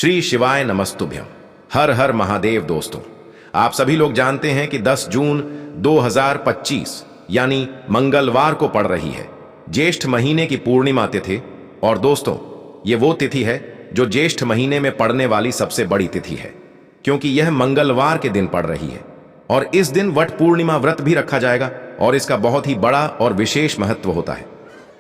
श्री शिवाय नमस्तुभ्यम। हर हर महादेव। दोस्तों, आप सभी लोग जानते हैं कि 10 जून 2025 यानी मंगलवार को पड़ रही है ज्येष्ठ महीने की पूर्णिमा तिथि। और दोस्तों, ये वो तिथि है जो ज्येष्ठ महीने में पड़ने वाली सबसे बड़ी तिथि है, क्योंकि यह मंगलवार के दिन पड़ रही है। और इस दिन वट पूर्णिमा व्रत भी रखा जाएगा और इसका बहुत ही बड़ा और विशेष महत्व होता है।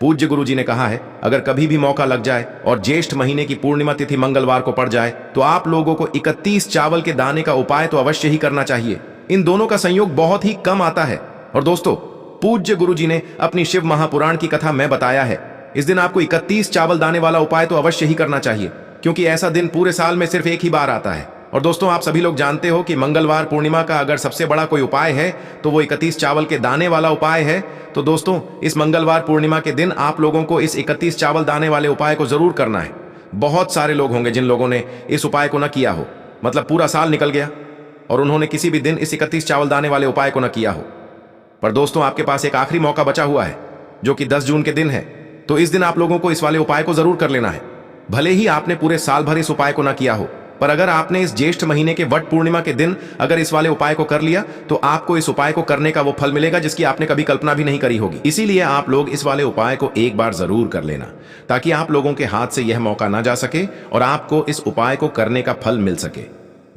पूज्य गुरु जी ने कहा है, अगर कभी भी मौका लग जाए और ज्येष्ठ महीने की पूर्णिमा तिथि मंगलवार को पड़ जाए तो आप लोगों को 31 चावल के दाने का उपाय तो अवश्य ही करना चाहिए। इन दोनों का संयोग बहुत ही कम आता है। और दोस्तों, पूज्य गुरु जी ने अपनी शिव महापुराण की कथा में बताया है, इस दिन आपको 31 चावल दाने वाला उपाय तो अवश्य ही करना चाहिए, क्योंकि ऐसा दिन पूरे साल में सिर्फ एक ही बार आता है। और दोस्तों, आप सभी लोग जानते हो कि मंगलवार पूर्णिमा का अगर सबसे बड़ा कोई उपाय है तो वो 31 चावल के दाने वाला उपाय है। तो दोस्तों, इस मंगलवार पूर्णिमा के दिन आप लोगों को इस 31 चावल दाने वाले उपाय को जरूर करना है। बहुत सारे लोग होंगे जिन लोगों ने इस उपाय को न किया हो, मतलब पूरा साल निकल गया और उन्होंने किसी भी दिन इस 31 चावल दाने वाले उपाय को न किया हो। पर दोस्तों, आपके पास एक आखिरी मौका बचा हुआ है जो कि 10 जून के दिन है। तो इस दिन आप लोगों को इस वाले उपाय को जरूर कर लेना है। भले ही आपने पूरे साल भर इस उपाय को न किया हो, पर अगर आपने इस ज्येष्ठ महीने के वट पूर्णिमा के दिन अगर इस वाले उपाय को कर लिया तो आपको इस उपाय को करने का वो फल मिलेगा जिसकी आपने कभी कल्पना भी नहीं करी होगी। इसीलिए आप लोग इस वाले उपाय को एक बार जरूर कर लेना, ताकि आप लोगों के हाथ से यह मौका ना जा सके और आपको इस उपाय को करने का फल मिल सके।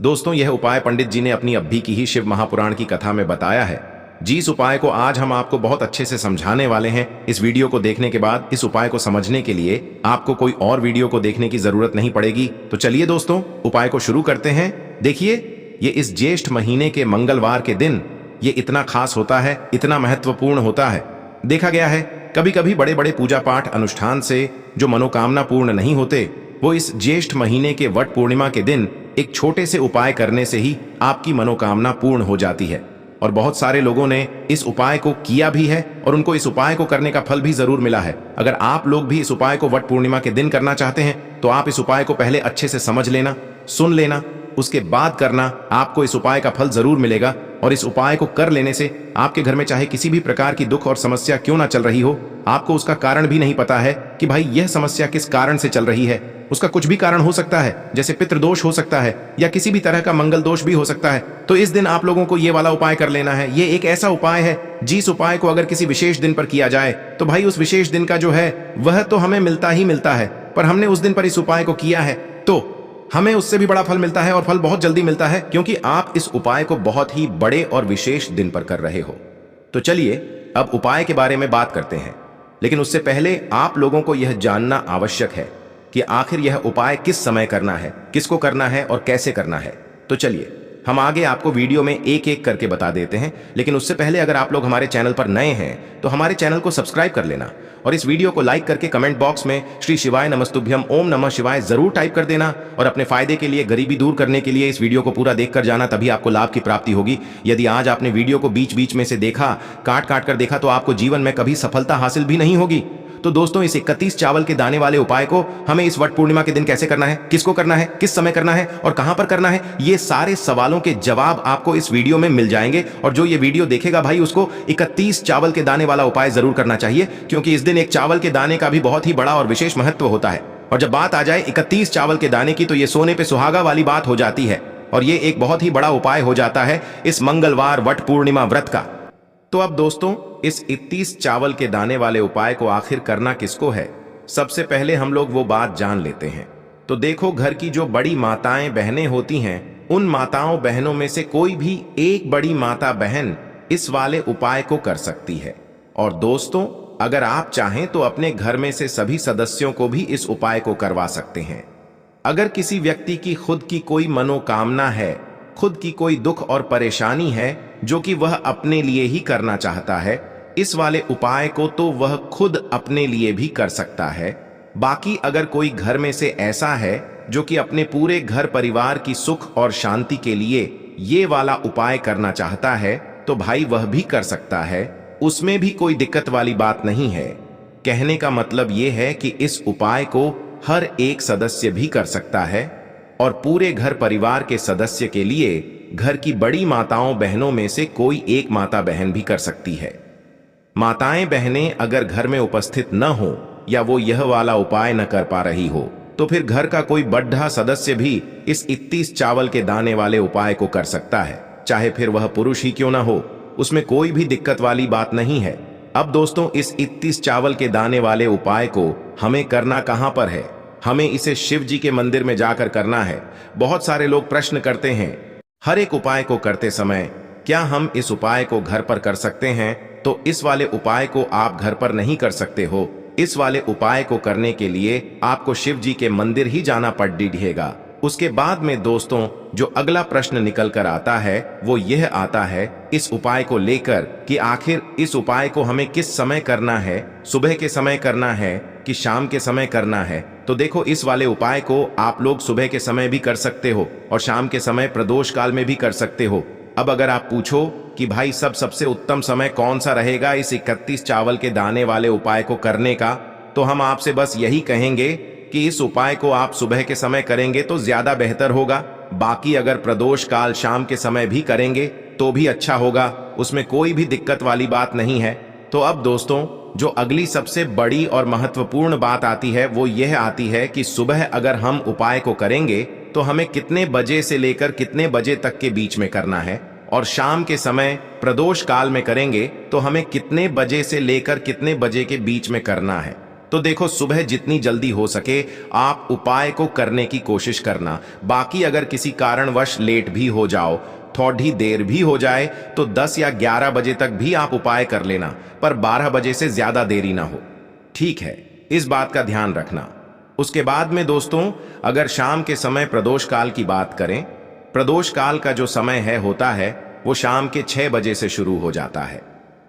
दोस्तों, यह उपाय पंडित जी ने अपनी अभी की ही शिव महापुराण की कथा में बताया है। जिस उपाय को आज हम आपको बहुत अच्छे से समझाने वाले हैं, इस वीडियो को देखने के बाद इस उपाय को समझने के लिए आपको कोई और वीडियो को देखने की जरूरत नहीं पड़ेगी। तो चलिए दोस्तों, उपाय को शुरू करते हैं। देखिए, ये इस ज्येष्ठ महीने के मंगलवार के दिन ये इतना खास होता है, इतना महत्वपूर्ण होता है। देखा गया है कभी कभी बड़े बड़े पूजा पाठ अनुष्ठान से जो मनोकामना पूर्ण नहीं होते, वो इस ज्येष्ठ महीने के वट पूर्णिमा के दिन एक छोटे से उपाय करने से ही आपकी मनोकामना पूर्ण हो जाती है। और बहुत सारे लोगों ने इस उपाय को किया भी है और उनको इस उपाय को करने का फल भी जरूर मिला है। अगर आप लोग भी इस उपाय को वट पूर्णिमा के दिन करना चाहते हैं तो आप इस उपाय को पहले अच्छे से समझ लेना, सुन लेना, उसके बाद करना। आपको इस उपाय का फल जरूर मिलेगा। और इस उपाय को कर लेने से आपके घर में चाहे किसी भी प्रकार की दुख और समस्या क्यों ना चल रही हो, आपको उसका कारण भी नहीं पता है कि भाई यह समस्या किस कारण से चल रही है। उसका कुछ भी कारण हो सकता है, जैसे पितृदोष हो सकता है या किसी भी तरह का मंगल दोष भी हो सकता है। तो इस दिन आप लोगों को ये वाला उपाय कर लेना है। ये एक ऐसा उपाय है जिस उपाय को अगर किसी विशेष दिन पर किया जाए तो भाई उस विशेष दिन का जो है वह तो हमें मिलता ही मिलता है, पर हमने उस दिन पर इस उपाय को किया है तो हमें उससे भी बड़ा फल मिलता है और फल बहुत जल्दी मिलता है, क्योंकि आप इस उपाय को बहुत ही बड़े और विशेष दिन पर कर रहे हो। तो चलिए अब उपाय के बारे में बात करते हैं, लेकिन उससे पहले आप लोगों को यह जानना आवश्यक है कि आखिर यह उपाय किस समय करना है, किसको करना है और कैसे करना है। तो चलिए हम आगे आपको वीडियो में एक एक करके बता देते हैं, लेकिन उससे पहले अगर आप लोग हमारे चैनल पर नए हैं तो हमारे चैनल को सब्सक्राइब कर लेना और इस वीडियो को लाइक करके कमेंट बॉक्स में श्री शिवाय नमस्तुभ्यम ओम नमः शिवाय जरूर टाइप कर देना। और अपने फायदे के लिए, गरीबी दूर करने के लिए इस वीडियो को पूरा देख कर जाना, तभी आपको लाभ की प्राप्ति होगी। यदि आज आपने वीडियो को बीच बीच में से देखा, काट काट कर देखा, तो आपको जीवन में कभी सफलता हासिल भी नहीं होगी। तो दोस्तों, इस 31 चावल के दाने वाले उपाय को हमें इस वट पूर्णिमा के दिन कैसे करना है, किसको करना है, किस समय करना है और कहां पर करना है, ये सारे सवालों के जवाब आपको इस वीडियो में मिल जाएंगे। और जो ये वीडियो देखेगा भाई, उसको 31 चावल के दाने वाला उपाय जरूर करना चाहिए, क्योंकि इस दिन एक चावल के दाने का भी बहुत ही बड़ा और विशेष महत्व होता है। और जब बात आ जाए 31 चावल के दाने की, तो ये सोने पे सुहागा वाली बात हो जाती है और ये एक बहुत ही बड़ा उपाय हो जाता है इस मंगलवार वट पूर्णिमा व्रत का। तो अब दोस्तों, इस 31 चावल के दाने वाले उपाय को आखिर करना किसको है, सबसे पहले हम लोग वो बात जान लेते हैं। तो देखो, घर की जो बड़ी माताएं बहनें होती हैं, उन माताओं बहनों में से कोई भी एक बड़ी माता बहन इस वाले उपाय को कर सकती है। और दोस्तों, अगर आप चाहें तो अपने घर में से सभी सदस्यों को भी इस उपाय को करवा सकते हैं। अगर किसी व्यक्ति की खुद की कोई मनोकामना है, खुद की कोई दुख और परेशानी है जो कि वह अपने लिए ही करना चाहता है, इस वाले उपाय को तो वह खुद अपने लिए भी कर सकता है। बाकी अगर कोई घर में से ऐसा है जो कि अपने पूरे घर परिवार की सुख और शांति के लिए ये वाला उपाय करना चाहता है, तो भाई वह भी कर सकता है। उसमें भी कोई दिक्कत वाली बात नहीं है। कहने का मतलब ये है कि इस उपाय को हर एक सदस्य भी कर सकता है और पूरे घर परिवार के सदस्य के लिए घर की बड़ी माताओं बहनों में से कोई एक माता बहन भी कर सकती है। माताएं बहनें अगर घर में उपस्थित न हो या वो यह वाला उपाय न कर पा रही हो, तो फिर घर का कोई बड्ढा सदस्य भी इस 31 चावल के दाने वाले उपाय को कर सकता है, चाहे फिर वह पुरुष ही क्यों ना हो। उसमें कोई भी दिक्कत वाली बात नहीं है। अब दोस्तों, इस 31 चावल के दाने वाले उपाय को हमें करना कहां पर है? हमें इसे शिव जी के मंदिर में जाकर करना है। बहुत सारे लोग प्रश्न करते हैं, हर एक उपाय को करते समय क्या हम इस उपाय को घर पर कर सकते हैं? तो इस वाले उपाय को आप घर पर नहीं कर सकते हो। इस वाले उपाय को करने के लिए आपको शिव जी के मंदिर ही जाना पड़ेगा। उसके बाद में दोस्तों, जो अगला प्रश्न निकल कर आता है वो यह आता है इस उपाय को लेकर कि आखिर इस उपाय को हमें किस समय करना है, सुबह के समय करना है कि शाम के समय करना है। तो देखो, इस वाले उपाय को आप लोग सुबह के समय भी कर सकते हो और शाम के समय प्रदोष काल में भी कर सकते हो। अब अगर आप पूछो कि भाई सबसे उत्तम समय कौन सा रहेगा इस 31 चावल के दाने वाले उपाय को करने का, तो हम आपसे बस यही कहेंगे कि इस उपाय को आप सुबह के समय करेंगे तो ज्यादा बेहतर होगा। बाकी अगर प्रदोष काल शाम के समय भी करेंगे तो भी अच्छा होगा, उसमें कोई भी दिक्कत वाली बात नहीं है। तो अब दोस्तों, जो अगली सबसे बड़ी और महत्वपूर्ण बात आती है वो यह आती है कि सुबह अगर हम उपाय को करेंगे तो हमें कितने बजे से लेकर कितने बजे तक के बीच में करना है, और शाम के समय प्रदोष काल में करेंगे तो हमें कितने बजे से लेकर कितने बजे के बीच में करना है। तो देखो, सुबह जितनी जल्दी हो सके आप उपाय को करने की कोशिश करना। बाकी अगर किसी कारणवश लेट भी हो जाओ, थोड़ी देर भी हो जाए, तो 10 या 11 बजे तक भी आप उपाय कर लेना, पर 12 बजे से ज्यादा देरी ना हो। ठीक है, इस बात का ध्यान रखना। उसके बाद में दोस्तों, अगर शाम के समय प्रदोष काल की बात करें, प्रदोष काल का जो समय होता है वो शाम के 6 बजे से शुरू हो जाता है।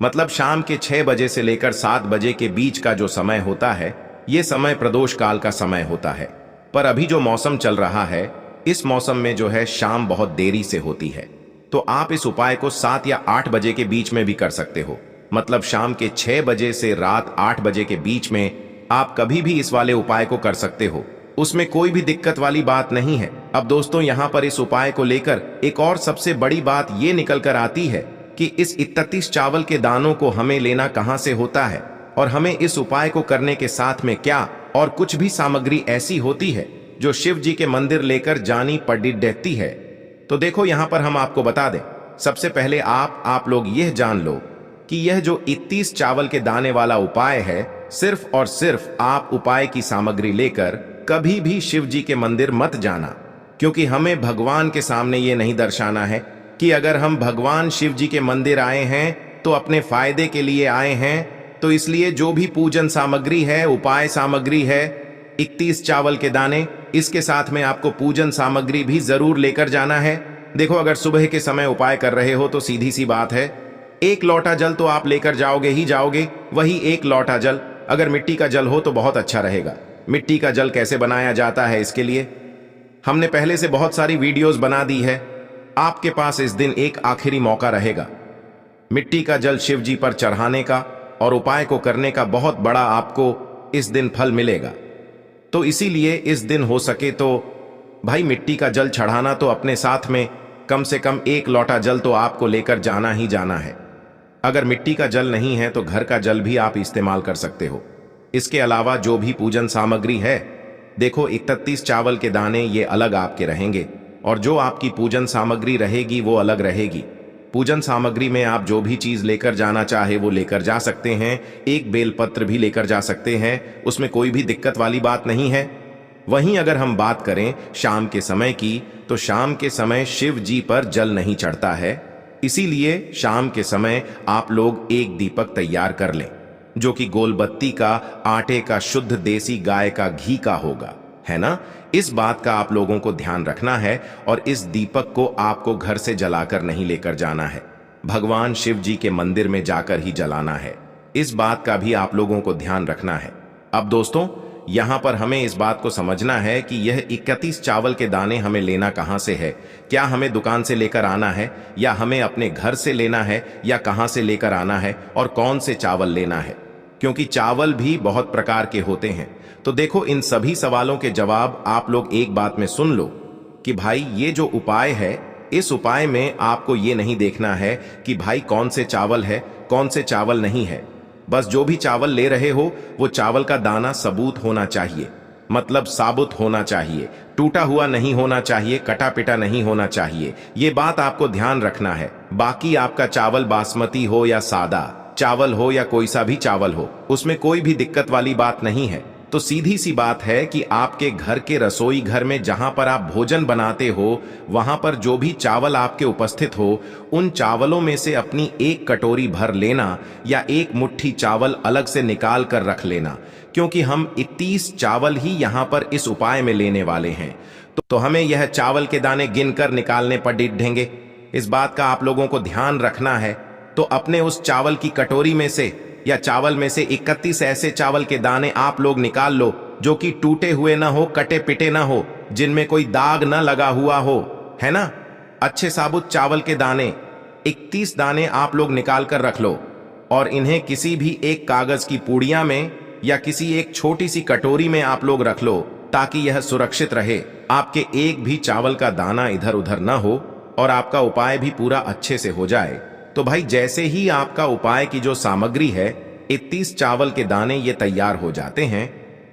मतलब शाम के 6 बजे से लेकर 7 बजे के बीच का जो समय होता है, ये समय प्रदोष काल का समय होता है। पर अभी जो मौसम चल रहा है, इस मौसम में जो है शाम बहुत देरी से होती है, तो आप इस उपाय को 7 या 8 बजे के बीच में भी कर सकते हो। मतलब शाम के 6 बजे से रात 8 बजे के बीच में आप कभी भी इस वाले उपाय को कर सकते हो, उसमें कोई भी दिक्कत वाली बात नहीं है। अब दोस्तों, यहाँ पर इस उपाय को लेकर एक और सबसे बड़ी बात ये निकल कर आती है कि इस 31 चावल के दानों को हमें लेना कहां से होता है, और हमें इस उपाय को करने के साथ में क्या और कुछ भी सामग्री ऐसी होती है जो शिव जी के मंदिर लेकर जानी पड़ती है। तो देखो, यहां पर हम आपको बता दें, सबसे पहले आप लोग यह जान लो कि यह जो 31 चावल के दाने वाला उपाय है, सिर्फ और सिर्फ आप उपाय की सामग्री लेकर कभी भी शिव जी के मंदिर मत जाना, क्योंकि हमें भगवान के सामने ये नहीं दर्शाना है कि अगर हम भगवान शिव जी के मंदिर आए हैं तो अपने फायदे के लिए आए हैं। तो इसलिए जो भी पूजन सामग्री है, उपाय सामग्री है, 31 चावल के दाने, इसके साथ में आपको पूजन सामग्री भी जरूर लेकर जाना है। देखो, अगर सुबह के समय उपाय कर रहे हो तो सीधी सी बात है, 1 लोटा जल तो आप लेकर जाओगे ही जाओगे। वही 1 लोटा जल अगर मिट्टी का जल हो तो बहुत अच्छा रहेगा। मिट्टी का जल कैसे बनाया जाता है, इसके लिए हमने पहले से बहुत सारी वीडियोस बना दी है। आपके पास इस दिन एक आखिरी मौका रहेगा मिट्टी का जल शिव जी पर चढ़ाने का, और उपाय को करने का बहुत बड़ा आपको इस दिन फल मिलेगा। तो इसीलिए इस दिन हो सके तो भाई मिट्टी का जल चढ़ाना तो अपने साथ में कम से कम 1 लोटा जल तो आपको लेकर जाना ही जाना है। अगर मिट्टी का जल नहीं है तो घर का जल भी आप इस्तेमाल कर सकते हो। इसके अलावा जो भी पूजन सामग्री है, देखो 31 चावल के दाने ये अलग आपके रहेंगे, और जो आपकी पूजन सामग्री रहेगी वो अलग रहेगी। पूजन सामग्री में आप जो भी चीज लेकर जाना चाहे वो लेकर जा सकते हैं। एक बेलपत्र भी लेकर जा सकते हैं, उसमें कोई भी दिक्कत वाली बात नहीं है। वहीं अगर हम बात करें शाम के समय की, तो शाम के समय शिव जी पर जल नहीं चढ़ता है, इसीलिए शाम के समय आप लोग एक दीपक तैयार कर लें, जो कि गोलबत्ती का, आटे का, शुद्ध देसी गाय का घी का होगा, है ना। इस बात का आप लोगों को ध्यान रखना है, और इस दीपक को आपको घर से जलाकर नहीं लेकर जाना है, भगवान शिव जी के मंदिर में जाकर ही जलाना है। इस बात का भी आप लोगों को ध्यान रखना है। अब दोस्तों, यहां पर हमें इस बात को समझना है कि यह 31 चावल के दाने हमें लेना कहां से है। क्या हमें दुकान से लेकर आना है, या हमें अपने घर से लेना है, या कहां से लेकर आना है, और कौन से चावल लेना है, क्योंकि चावल भी बहुत प्रकार के होते हैं। तो देखो, इन सभी सवालों के जवाब आप लोग एक बात में सुन लो कि भाई ये जो उपाय है, इस उपाय में आपको ये नहीं देखना है कि भाई कौन से चावल है, कौन से चावल नहीं है। बस जो भी चावल ले रहे हो वो चावल का दाना सबूत होना चाहिए। मतलब साबुत होना चाहिए, टूटा हुआ नहीं होना चाहिए, कटा पिटा नहीं होना चाहिए। ये बात आपको ध्यान रखना है। बाकी आपका चावल बासमती हो या सादा चावल हो या कोई सा भी चावल हो, उसमें कोई भी दिक्कत वाली बात नहीं है। तो सीधी सी बात है कि आपके घर के रसोई घर में जहां पर आप भोजन बनाते हो, वहां पर जो भी चावल आपके उपस्थित हो, उन चावलों में से अपनी एक कटोरी भर लेना या एक मुट्ठी चावल अलग से निकाल कर रख लेना, क्योंकि हम 31 चावल ही यहां पर इस उपाय में लेने वाले हैं। तो हमें यह चावल के दाने गिनकर निकालने पर डिढेंगे। इस बात का आप लोगों को ध्यान रखना है। तो अपने उस चावल की कटोरी में से या चावल में से 31 ऐसे चावल के दाने आप लोग निकाल लो जो कि टूटे हुए ना हो, कटे पिटे ना हो, जिनमें कोई दाग ना लगा हुआ हो, है ना। अच्छे साबुत चावल के दाने 31 दाने आप लोग निकाल कर रख लो और इन्हें किसी भी एक कागज की पुड़िया में या किसी एक छोटी सी कटोरी में आप लोग रख लो, ताकि यह सुरक्षित रहे, आपके एक भी चावल का दाना इधर उधर ना हो और आपका उपाय भी पूरा अच्छे से हो जाए। तो भाई जैसे ही आपका उपाय की जो सामग्री है, 31 चावल के दाने ये तैयार हो जाते हैं,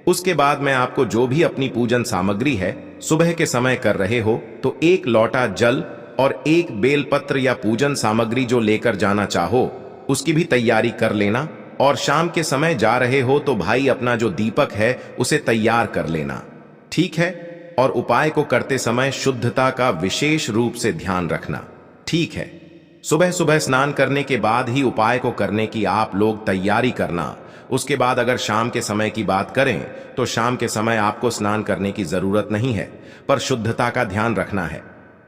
उसके बाद मैं आपको जो भी अपनी पूजन सामग्री है सुबह के समय कर रहे हो, तो एक लोटा जल और एक बेलपत्र या पूजन सामग्री जो लेकर जाना चाहो उसकी भी तैयारी कर लेना। और शाम के समय जा रहे हो तो भाई अपना जो दीपक है उसे तैयार कर लेना, ठीक है। और उपाय को करते समय शुद्धता का विशेष रूप से ध्यान रखना, ठीक है। सुबह सुबह स्नान करने के बाद ही उपाय को करने की आप लोग तैयारी करना। उसके बाद अगर शाम के समय की बात करें तो शाम के समय आपको स्नान करने की जरूरत नहीं है, पर शुद्धता का ध्यान रखना है।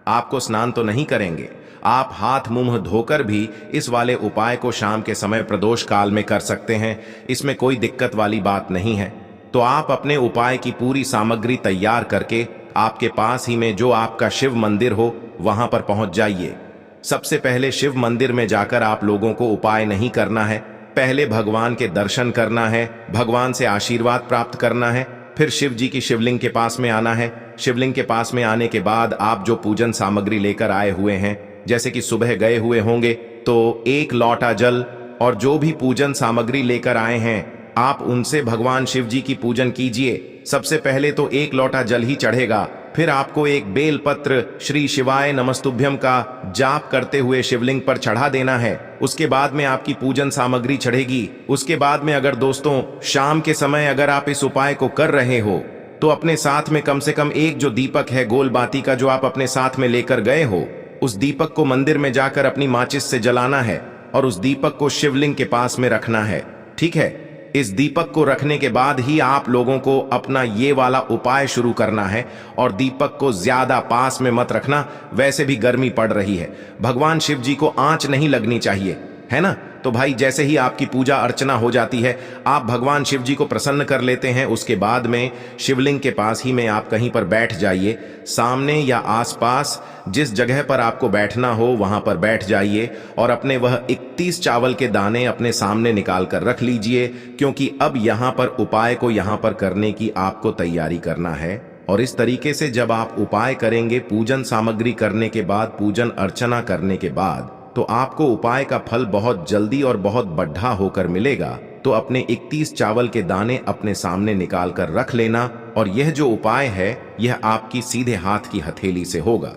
आपको स्नान तो नहीं करेंगे, आप हाथ मुंह धोकर भी इस वाले उपाय को शाम के समय प्रदोष काल में कर सकते हैं, इसमें कोई दिक्कत वाली बात नहीं है। तो आप अपने उपाय की पूरी सामग्री तैयार करके आपके पास ही में जो आपका शिव मंदिर हो वहां पर पहुंच जाइए। सबसे पहले शिव मंदिर में जाकर आप लोगों को उपाय नहीं करना है, पहले भगवान के दर्शन करना है, भगवान से आशीर्वाद प्राप्त करना है, फिर शिव जी की शिवलिंग के पास में आना है। शिवलिंग के पास में आने के बाद आप जो पूजन सामग्री लेकर आए हुए हैं, जैसे कि सुबह गए हुए होंगे तो एक लोटा जल और जो भी पूजन सामग्री लेकर आए हैं आप उनसे भगवान शिव जी की पूजन कीजिए। सबसे पहले तो एक लोटा जल ही चढ़ेगा, फिर आपको एक बेल पत्र श्री शिवाय नमस्तुभ्यम का जाप करते हुए शिवलिंग पर चढ़ा देना है। उसके बाद में आपकी पूजन सामग्री चढ़ेगी। उसके बाद में अगर दोस्तों शाम के समय अगर आप इस उपाय को कर रहे हो तो अपने साथ में कम से कम एक जो दीपक है गोल बाती का जो आप अपने साथ में लेकर गए हो, उस दीपक को मंदिर में जाकर अपनी माचिस से जलाना है और उस दीपक को शिवलिंग के पास में रखना है, ठीक है। इस दीपक को रखने के बाद ही आप लोगों को अपना ये वाला उपाय शुरू करना है और दीपक को ज्यादा पास में मत रखना, वैसे भी गर्मी पड़ रही है, भगवान शिव जी को आंच नहीं लगनी चाहिए, है ना। तो भाई जैसे ही आपकी पूजा अर्चना हो जाती है, आप भगवान शिव जी को प्रसन्न कर लेते हैं, उसके बाद में शिवलिंग के पास ही में आप कहीं पर बैठ जाइए। सामने या आसपास जिस जगह पर आपको बैठना हो वहां पर बैठ जाइए और अपने वह 31 चावल के दाने अपने सामने निकाल कर रख लीजिए, क्योंकि अब यहां पर उपाय को यहां पर करने की आपको तैयारी करना है। और इस तरीके से जब आप उपाय करेंगे, पूजन सामग्री करने के बाद, पूजन अर्चना करने के बाद, तो आपको उपाय का फल बहुत जल्दी और बहुत बढ़ा होकर मिलेगा। तो अपने 31 चावल के दाने अपने सामने निकाल कर रख लेना और यह जो उपाय है यह आपकी सीधे हाथ की हथेली से होगा,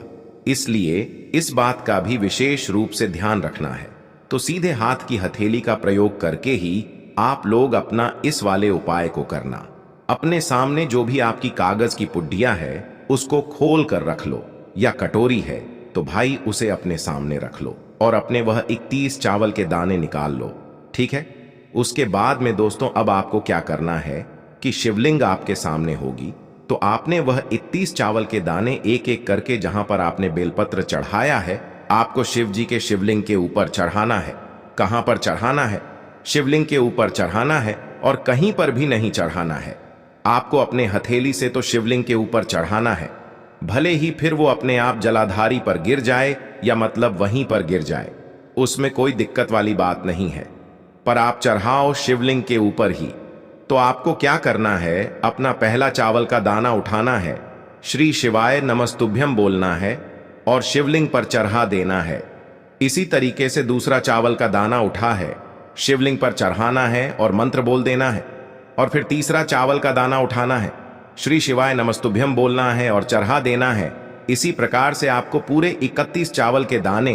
इसलिए इस बात का भी विशेष रूप से ध्यान रखना है। तो सीधे हाथ की हथेली का प्रयोग करके ही आप लोग अपना इस वाले उपाय को करना। अपने सामने जो भी आपकी कागज की पुड्डिया है उसको खोल कर रख लो, या कटोरी है तो भाई उसे अपने सामने रख लो और अपने वह 31 चावल के दाने निकाल लो, ठीक है। उसके बाद में दोस्तों अब आपको क्या करना है कि शिवलिंग आपके सामने होगी, तो आपने वह 31 चावल के दाने एक एक करके जहां पर आपने बेलपत्र चढ़ाया है, आपको शिव जी के शिवलिंग के ऊपर चढ़ाना है। कहां पर चढ़ाना है? शिवलिंग के ऊपर चढ़ाना है और कहीं पर भी नहीं चढ़ाना है। आपको अपने हथेली से तो शिवलिंग के ऊपर चढ़ाना है, भले ही फिर वो अपने आप जलाधारी पर गिर जाए या मतलब वहीं पर गिर जाए, उसमें कोई दिक्कत वाली बात नहीं है, पर आप चढ़ाओ शिवलिंग के ऊपर ही। तो आपको क्या करना है, अपना पहला चावल का दाना उठाना है, श्री शिवाय नमस्तुभ्यम बोलना है और शिवलिंग पर चढ़ा देना है। इसी तरीके से दूसरा चावल का दाना उठा है, शिवलिंग पर चढ़ाना है और मंत्र बोल देना है। और फिर तीसरा चावल का दाना उठाना है, श्री शिवाय नमस्तुभ्यम बोलना है और चढ़ा देना है। इसी प्रकार से आपको पूरे 31 चावल के दाने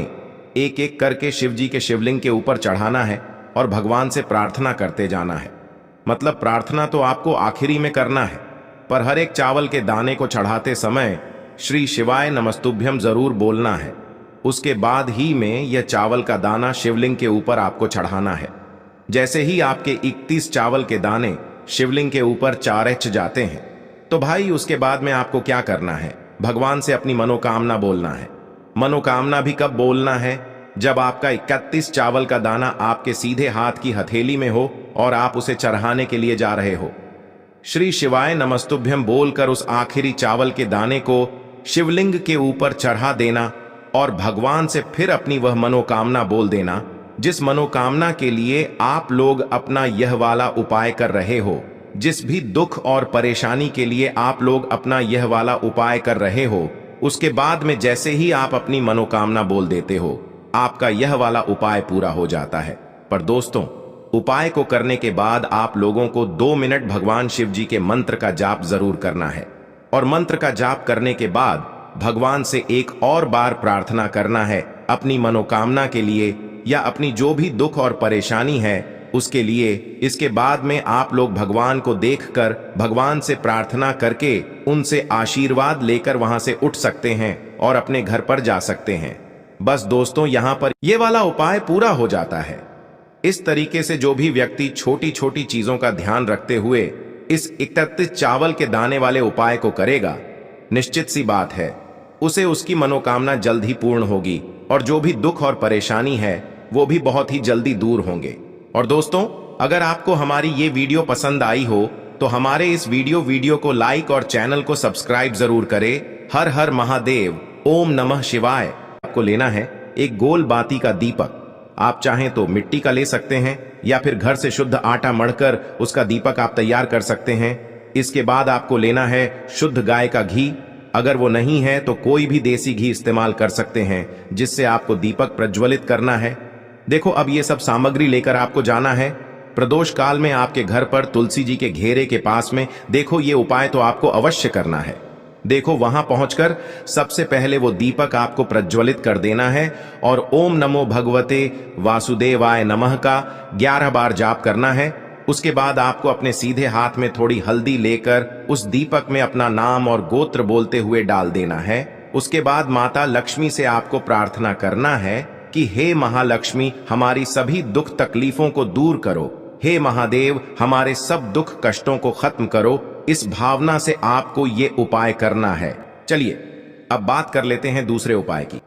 एक एक करके शिव जी के शिवलिंग के ऊपर चढ़ाना है और भगवान से प्रार्थना करते जाना है। मतलब प्रार्थना तो आपको आखिरी में करना है, पर हर एक चावल के दाने को चढ़ाते समय श्री शिवाय नमस्तुभ्यम जरूर बोलना है। उसके बाद ही में यह चावल का दाना शिवलिंग के ऊपर आपको चढ़ाना है। जैसे ही आपके 31 चावल के दाने शिवलिंग के ऊपर चारच जाते हैं, तो भाई उसके बाद में आपको क्या करना है, भगवान से अपनी मनोकामना बोलना है। मनोकामना भी कब बोलना है, जब आपका 31 चावल का दाना आपके सीधे हाथ की हथेली में हो और आप उसे चढ़ाने के लिए जा रहे हो। श्री शिवाय नमस्तुभ्यम बोलकर उस आखिरी चावल के दाने को शिवलिंग के ऊपर चढ़ा देना और भगवान से फिर अपनी वह मनोकामना बोल देना, जिस मनोकामना के लिए आप लोग अपना यह वाला उपाय कर रहे हो। जिस भी दुख और परेशानी के लिए आप लोग अपना यह वाला उपाय कर रहे हो, उसके बाद में जैसे ही आप अपनी मनोकामना बोल देते हो, आपका यह वाला उपाय पूरा हो जाता है। पर दोस्तों, उपाय को करने के बाद आप लोगों को 2 मिनट भगवान शिव जी के मंत्र का जाप जरूर करना है और मंत्र का जाप करने के बाद भगवान से एक और बार प्रार्थना करना है अपनी मनोकामना के लिए या अपनी जो भी दुख और परेशानी है उसके लिए। इसके बाद में आप लोग भगवान को देखकर भगवान से प्रार्थना करके उनसे आशीर्वाद लेकर वहां से उठ सकते हैं और अपने घर पर जा सकते हैं। बस दोस्तों, यहां पर यह वाला उपाय पूरा हो जाता है। इस तरीके से जो भी व्यक्ति छोटी छोटी चीजों का ध्यान रखते हुए इस 31 चावल के दाने वाले उपाय को करेगा, निश्चित सी बात है उसे उसकी मनोकामना जल्द ही पूर्ण होगी और जो भी दुख और परेशानी है वो भी बहुत ही जल्दी दूर होंगे। और दोस्तों, अगर आपको हमारी ये वीडियो पसंद आई हो तो हमारे इस वीडियो को लाइक और चैनल को सब्सक्राइब जरूर करें। हर हर महादेव, ओम नमः शिवाय। आपको लेना है एक गोल बाती का दीपक। आप चाहें तो मिट्टी का ले सकते हैं या फिर घर से शुद्ध आटा मढ़कर उसका दीपक आप तैयार कर सकते हैं। इसके बाद आपको लेना है शुद्ध गाय का घी। अगर वो नहीं है तो कोई भी देसी घी इस्तेमाल कर सकते हैं, जिससे आपको दीपक प्रज्वलित करना है। देखो, अब ये सब सामग्री लेकर आपको जाना है प्रदोष काल में आपके घर पर तुलसी जी के घेरे के पास में। देखो, ये उपाय तो आपको अवश्य करना है। देखो, वहां पहुंचकर सबसे पहले वो दीपक आपको प्रज्वलित कर देना है और ओम नमो भगवते वासुदेवाय नमः का 11 बार जाप करना है। उसके बाद आपको अपने सीधे हाथ में थोड़ी हल्दी लेकर उस दीपक में अपना नाम और गोत्र बोलते हुए डाल देना है। उसके बाद माता लक्ष्मी से आपको प्रार्थना करना है कि हे महालक्ष्मी, हमारी सभी दुख तकलीफों को दूर करो। हे महादेव, हमारे सब दुख कष्टों को खत्म करो। इस भावना से आपको ये उपाय करना है। चलिए अब बात कर लेते हैं दूसरे उपाय की।